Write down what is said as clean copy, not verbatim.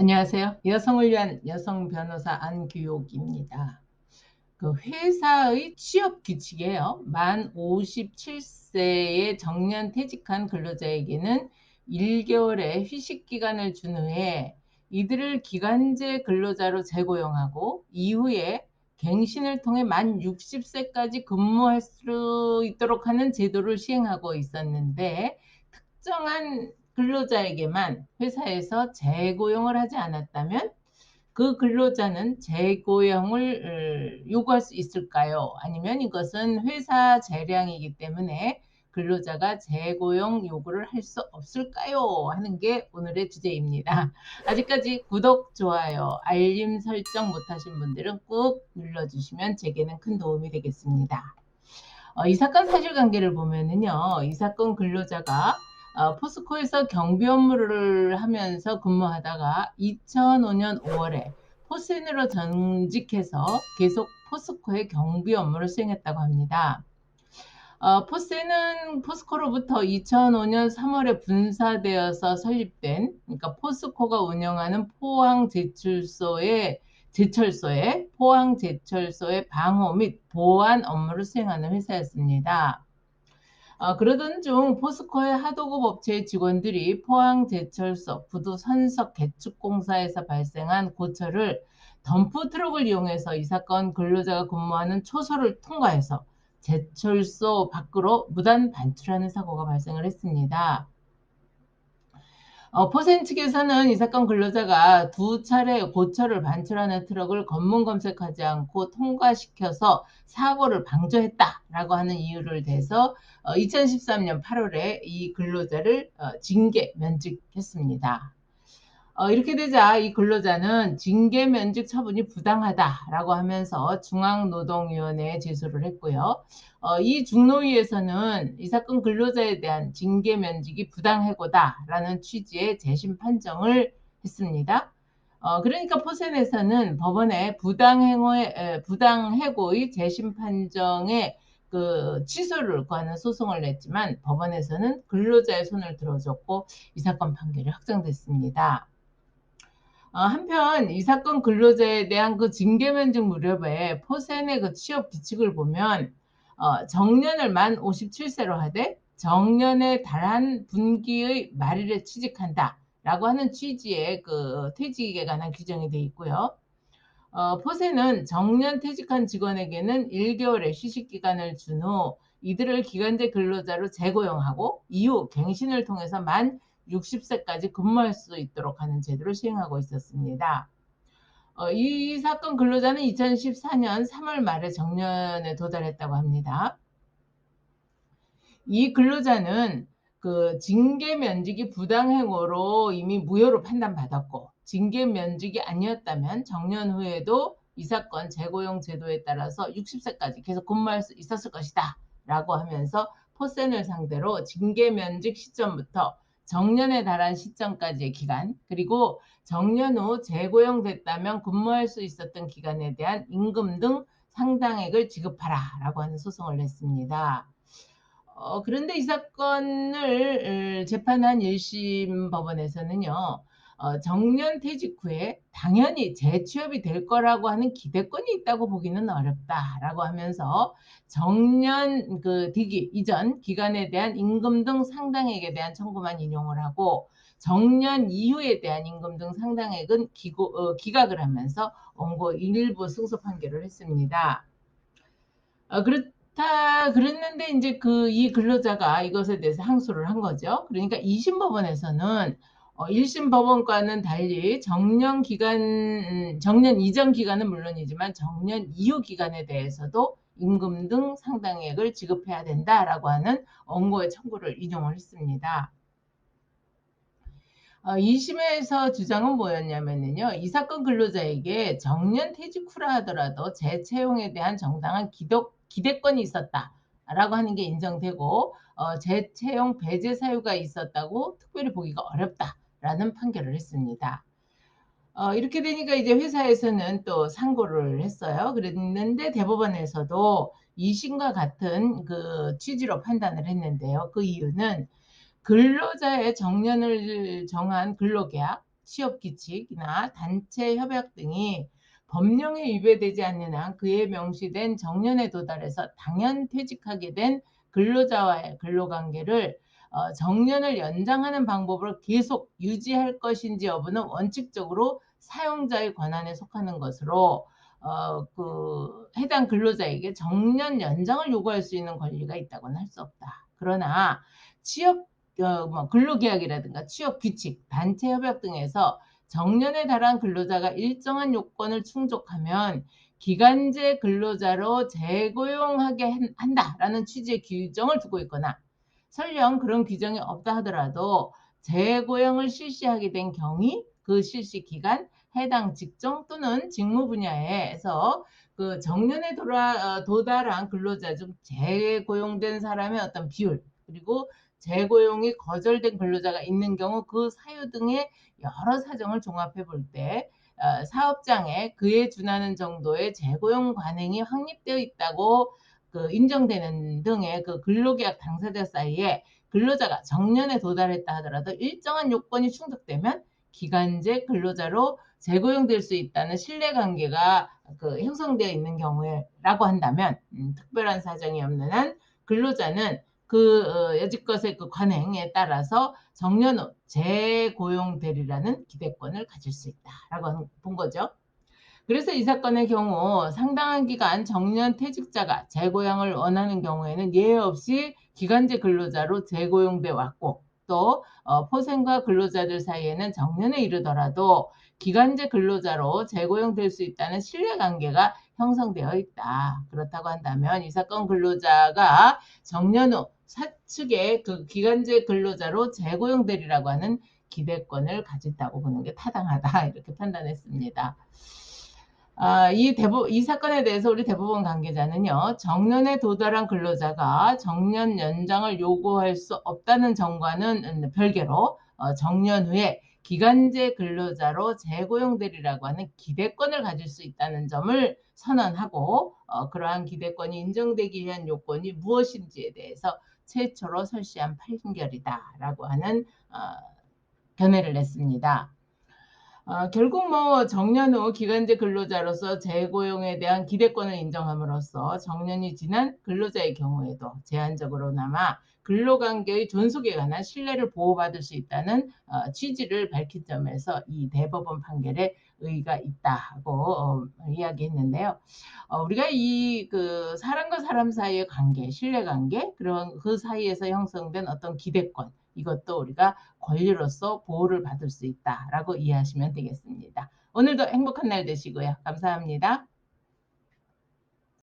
안녕하세요. 여성을 위한 여성 변호사 안규옥입니다. 그 회사의 취업 규칙이에요. 만 57세의 정년 퇴직한 근로자에게는 1개월의 휴식 기간을 준 후에 이들을 기간제 근로자로 재고용하고 이후에 갱신을 통해 만 60세까지 근무할 수 있도록 하는 제도를 시행하고 있었는데, 특정한 근로자에게만 회사에서 재고용을 하지 않았다면 그 근로자는 재고용을 요구할 수 있을까요? 아니면 이것은 회사 재량이기 때문에 근로자가 재고용 요구를 할 수 없을까요? 하는 게 오늘의 주제입니다. 아직까지 구독, 좋아요, 알림 설정 못하신 분들은 꾹 눌러주시면 제게는 큰 도움이 되겠습니다. 이 사건 사실관계를 보면은요, 이 사건 근로자가 포스코에서 경비 업무를 하면서 근무하다가 2005년 5월에 포센으로 전직해서 계속 포스코의 경비 업무를 수행했다고 합니다. 포센은 포스코로부터 2005년 3월에 분사되어서 설립된, 그러니까 포스코가 운영하는 포항제철소의 방호 및 보안 업무를 수행하는 회사였습니다. 그러던 중 포스코의 하도급 업체의 직원들이 포항제철소 부두선석 개축공사에서 발생한 고철을 덤프 트럭을 이용해서 이 사건 근로자가 근무하는 초소를 통과해서 제철소 밖으로 무단 반출하는 사고가 발생을 했습니다. 포센 측에서는 이 사건 근로자가 두 차례 고철을 반출하는 트럭을 검문 검색하지 않고 통과시켜서 사고를 방조했다라고 하는 이유를 대서 2013년 8월에 이 근로자를 징계 면직했습니다. 이렇게 되자 이 근로자는 징계 면직 처분이 부당하다라고 하면서 중앙노동위원회에 제소를 했고요. 이 중노위에서는 이 사건 근로자에 대한 징계 면직이 부당해고다라는 취지의 재심 판정을 했습니다. 그러니까 포센에서는 법원에 부당해고의 재심 판정에 취소를 구하는 소송을 냈지만, 법원에서는 근로자의 손을 들어줬고 이 사건 판결이 확정됐습니다. 한편 이 사건 근로자에 대한 징계 면직 무렵에 포센의 취업 규칙을 보면, 정년을 만 57세로 하되 정년에 달한 분기의 말일에 취직한다라고 하는 취지의 퇴직에 관한 규정이 되어 있고요. 포세는 정년 퇴직한 직원에게는 1개월의 휴식 기간을 준 후 이들을 기간제 근로자로 재고용하고 이후 갱신을 통해서 만 60세까지 근무할 수 있도록 하는 제도를 시행하고 있었습니다. 이 사건 근로자는 2014년 3월 말에 정년에 도달했다고 합니다. 이 근로자는 징계 면직이 부당행위로 이미 무효로 판단받았고, 징계 면직이 아니었다면 정년 후에도 이 사건 재고용 제도에 따라서 60세까지 계속 근무할 수 있었을 것이다 라고 하면서 포센을 상대로 징계 면직 시점부터 정년에 달한 시점까지의 기간, 그리고 정년 후 재고용됐다면 근무할 수 있었던 기간에 대한 임금 등 상당액을 지급하라 라고 하는 소송을 냈습니다. 그런데 이 사건을 재판한 1심 법원에서는요, 정년 퇴직 후에 당연히 재취업이 될 거라고 하는 기대권이 있다고 보기는 어렵다라고 하면서 정년 되기 이전 기간에 대한 임금 등 상당액에 대한 청구만 인용을 하고, 정년 이후에 대한 임금 등 상당액은 기각을 하면서 원고 일부 승소 판결을 했습니다. 그랬는데 이제 이 근로자가 이것에 대해서 항소를 한 거죠. 그러니까 2심 법원에서는 1심 법원과는 달리 정년 이전 기간은 물론이지만 정년 이후 기간에 대해서도 임금 등 상당액을 지급해야 된다라고 하는 원고의 청구를 인용을 했습니다. 2심에서 주장은 뭐였냐면요, 이 사건 근로자에게 정년 퇴직 후라 하더라도 재채용에 대한 정당한 기대권이 있었다라고 하는 게 인정되고, 재채용 배제 사유가 있었다고 특별히 보기가 어렵다라는 판결을 했습니다. 이렇게 되니까 이제 회사에서는 또 상고를 했어요. 그랬는데 대법원에서도 2심과 같은 취지로 판단을 했는데요. 그 이유는 근로자의 정년을 정한 근로계약, 취업규칙이나 단체 협약 등이 법령에 위배되지 않는 한 그에 명시된 정년에 도달해서 당연퇴직하게 된 근로자와의 근로관계를 정년을 연장하는 방법으로 계속 유지할 것인지 여부는 원칙적으로 사용자의 권한에 속하는 것으로 해당 근로자에게 정년 연장을 요구할 수 있는 권리가 있다고는 할 수 없다. 그러나 취업 근로계약이라든가 취업규칙, 단체협약 등에서 정년에 달한 근로자가 일정한 요건을 충족하면 기간제 근로자로 재고용하게 한다라는 취지의 규정을 두고 있거나, 설령 그런 규정이 없다 하더라도 재고용을 실시하게 된 경위, 그 실시 기간, 해당 직종 또는 직무 분야에서 그 정년에 도달한 근로자 중 재고용된 사람의 어떤 비율, 그리고 재고용이 거절된 근로자가 있는 경우 그 사유 등의 여러 사정을 종합해 볼 때 사업장에 그에 준하는 정도의 재고용 관행이 확립되어 있다고 인정되는 등의 그 근로계약 당사자 사이에 근로자가 정년에 도달했다 하더라도 일정한 요건이 충족되면 기간제 근로자로 재고용될 수 있다는 신뢰관계가 형성되어 있는 경우라고 한다면, 특별한 사정이 없는 한 근로자는 여지껏의 관행에 따라서 정년 후 재고용되리라는 기대권을 가질 수 있다라고 본 거죠. 그래서 이 사건의 경우 상당한 기간 정년 퇴직자가 재고용을 원하는 경우에는 예외 없이 기간제 근로자로 재고용돼 왔고, 또 포생과 근로자들 사이에는 정년에 이르더라도 기간제 근로자로 재고용될 수 있다는 신뢰관계가 형성되어 있다. 그렇다고 한다면 이 사건 근로자가 정년 후 사측의 기간제 근로자로 재고용되리라고 하는 기대권을 가진다고 보는 게 타당하다, 이렇게 판단했습니다. 이 사건에 대해서 우리 대법원 관계자는요, 정년에 도달한 근로자가 정년 연장을 요구할 수 없다는 점과는 별개로 정년 후에 기간제 근로자로 재고용되리라고 하는 기대권을 가질 수 있다는 점을 선언하고, 그러한 기대권이 인정되기 위한 요건이 무엇인지에 대해서 최초로 설시한 판결이다라고 하는 견해를 냈습니다. 결국 정년 후 기간제 근로자로서 재고용에 대한 기대권을 인정함으로써 정년이 지난 근로자의 경우에도 제한적으로나마 근로관계의 존속에 관한 신뢰를 보호받을 수 있다는 취지를 밝힌 점에서 이 대법원 판결에 의의가 있다고 이야기했는데요. 우리가 사람과 사람 사이의 관계, 신뢰관계, 그런 그 사이에서 형성된 어떤 기대권, 이것도 우리가 권리로서 보호를 받을 수 있다라고 이해하시면 되겠습니다. 오늘도 행복한 날 되시고요. 감사합니다.